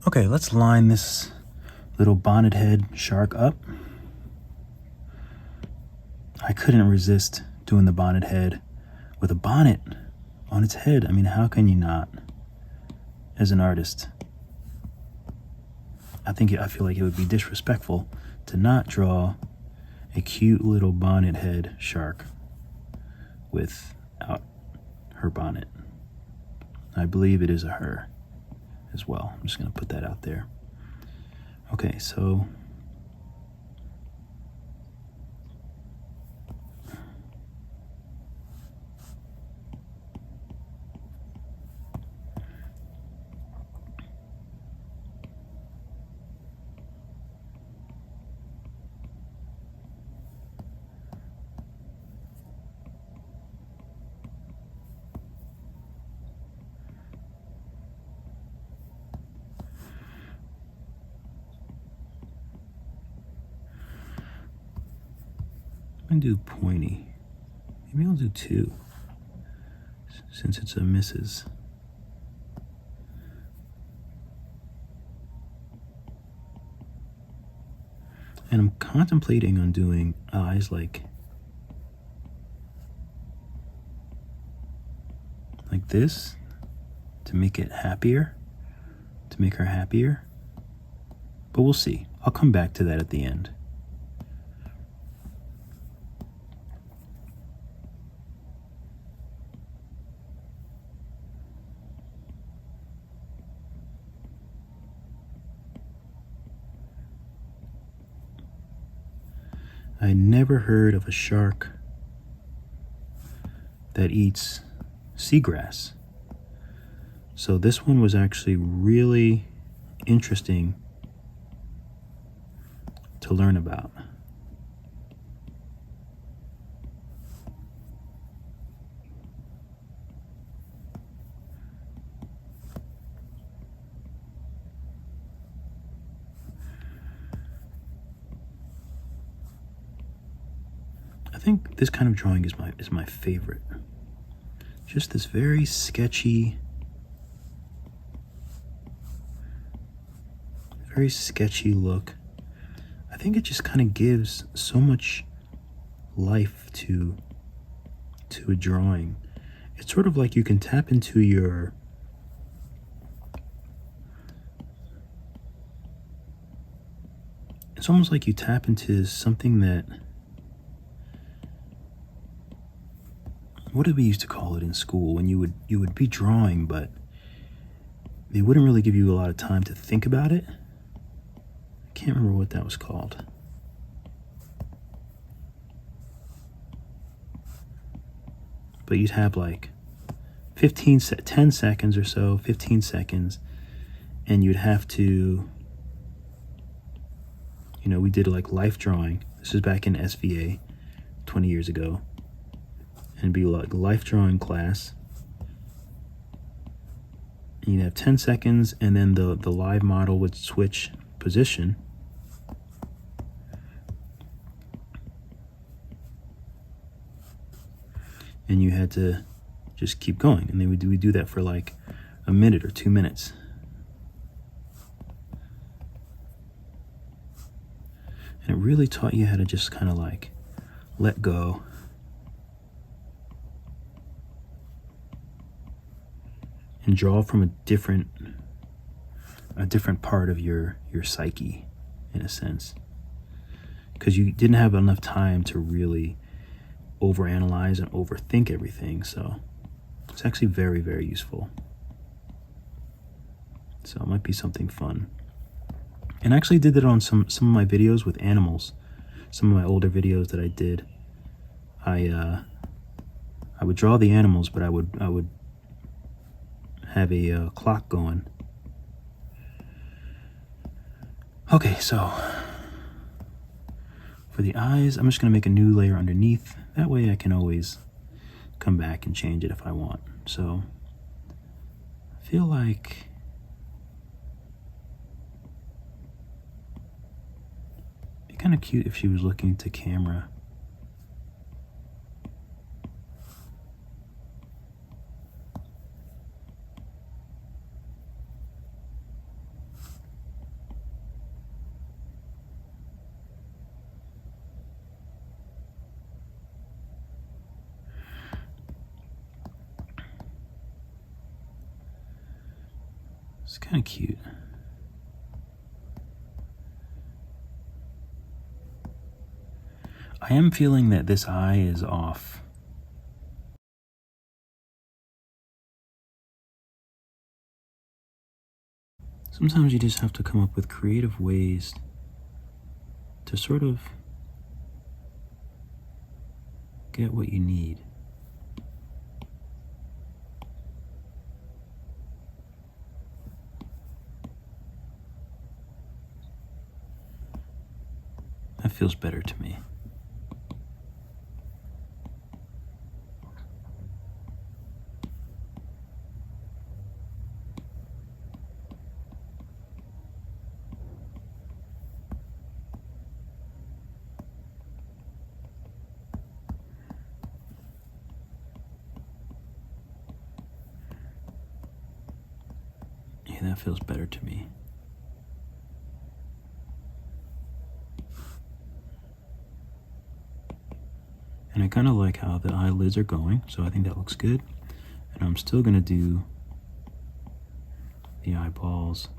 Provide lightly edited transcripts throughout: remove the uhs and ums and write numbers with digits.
Okay, let's line this little bonnet head shark up. I couldn't resist doing the bonnet head with a bonnet on its head. I mean, how can you not as an artist? I feel like it would be disrespectful to not draw a cute little bonnet head shark without her bonnet. I believe it is a her as well. I'm just going to put that out there. Okay, so I'm going to do pointy. Maybe I'll do 2 since it's a misses. And I'm contemplating on doing eyes like this to make it happier, to make her happier. But we'll see. I'll come back to that at the end. I never heard of a shark that eats seagrass. So this one was actually really interesting to learn about. I think this kind of drawing is my favorite. Just this very sketchy look. I think it just kind of gives so much life to a drawing. It's sort of like you can tap into your it's almost like you tap into something that, what did we used to call it in school, when you would be drawing but they wouldn't really give you a lot of time to think about it. I can't remember what that was called. But you'd have like 10 seconds or so, 15 seconds, and you'd have to, we did like life drawing. This was back in SVA 20 years ago. And it'd be like life drawing class. And you'd have 10 seconds, and then the live model would switch position. And you had to just keep going. And then we do that for like a minute or 2 minutes. And it really taught you how to just kind of like let go. And draw from a different part of your psyche, in a sense. Because you didn't have enough time to really overanalyze and overthink everything. So it's actually very, very useful. So it might be something fun. And I actually did that on some of my videos with animals. Some of my older videos that I did. I would draw the animals, but I would have a clock going. Okay, so for the eyes, I'm just going to make a new layer underneath. That way I can always come back and change it if I want. So I feel like it'd be kind of cute if she was looking to camera. It's kind of cute. I am feeling that this eye is off. Sometimes you just have to come up with creative ways to sort of get what you need. That feels better to me. Yeah, that feels better to me. And I kind of like how the eyelids are going, so I think that looks good. And I'm still going to do the eyeballs.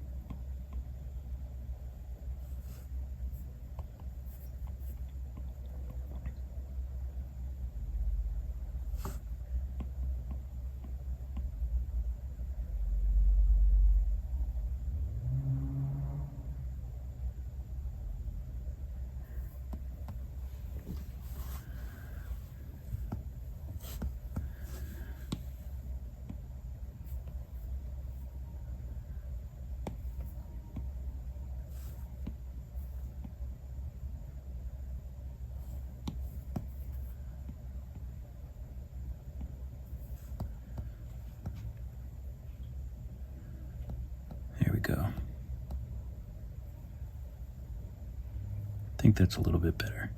There we go. I think that's a little bit better.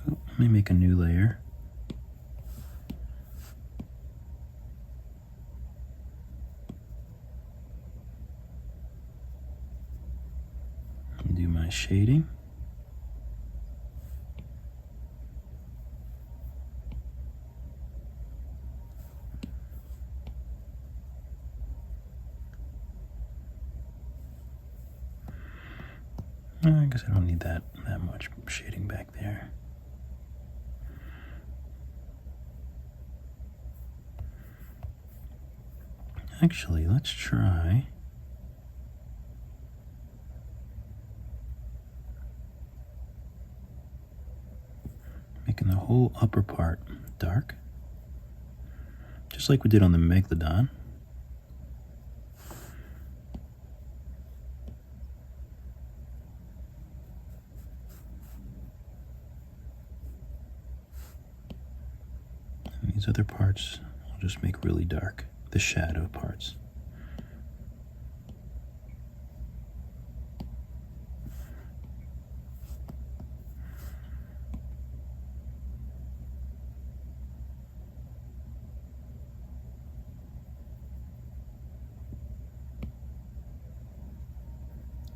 Oh, let me make a new layer. Do my shading. I guess I don't need that much shading back there. Actually, let's try making the whole upper part dark, just like we did on the Megalodon. And these other parts I'll just make really dark, the shadow parts.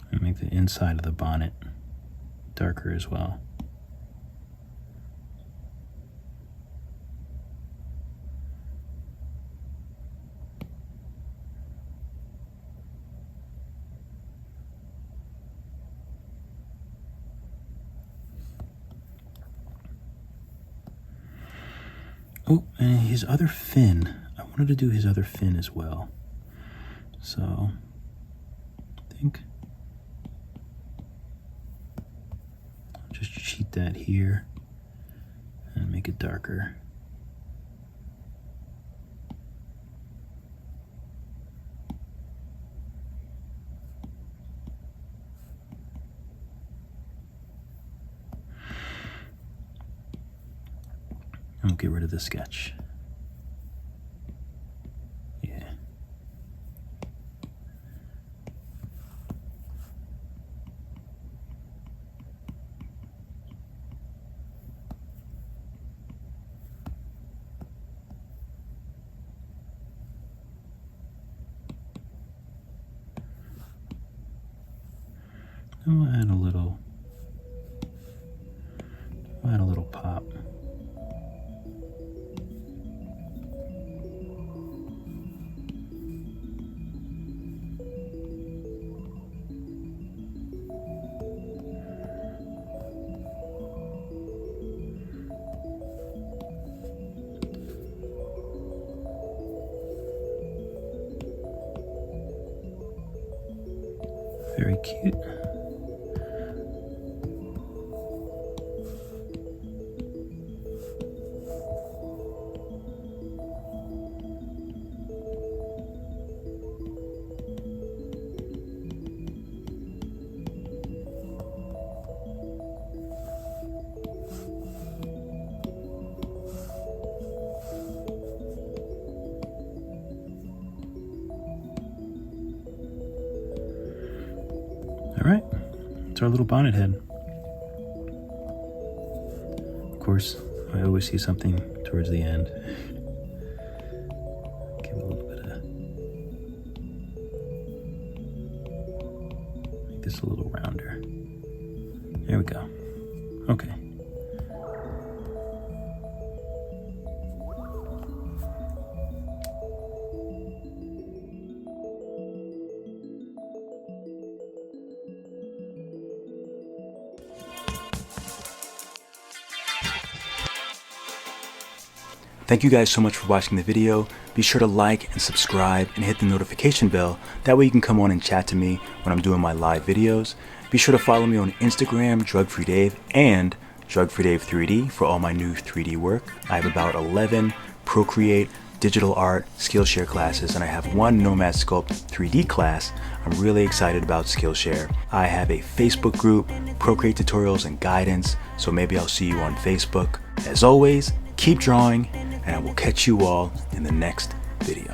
And make the inside of the bonnet darker as well. Oh, and his other fin. I wanted to do his other fin as well. So, I think I'll just cheat that here and make it darker. And we'll get rid of the sketch. Yeah. And we'll add a little pop. Very cute. All right, it's our little bonnet head. Of course, I always see something towards the end. Give it a little bit of, make this a little rounder. There we go. Okay. Thank you guys so much for watching the video. Be sure to like and subscribe and hit the notification bell. That way you can come on and chat to me when I'm doing my live videos. Be sure to follow me on Instagram, DrugFreeDave, and DrugFreeDave3D for all my new 3D work. I have about 11 Procreate, digital art, Skillshare classes, and I have one Nomad Sculpt 3D class. I'm really excited about Skillshare. I have a Facebook group, Procreate tutorials and guidance, so maybe I'll see you on Facebook. As always, keep drawing, and I will catch you all in the next video.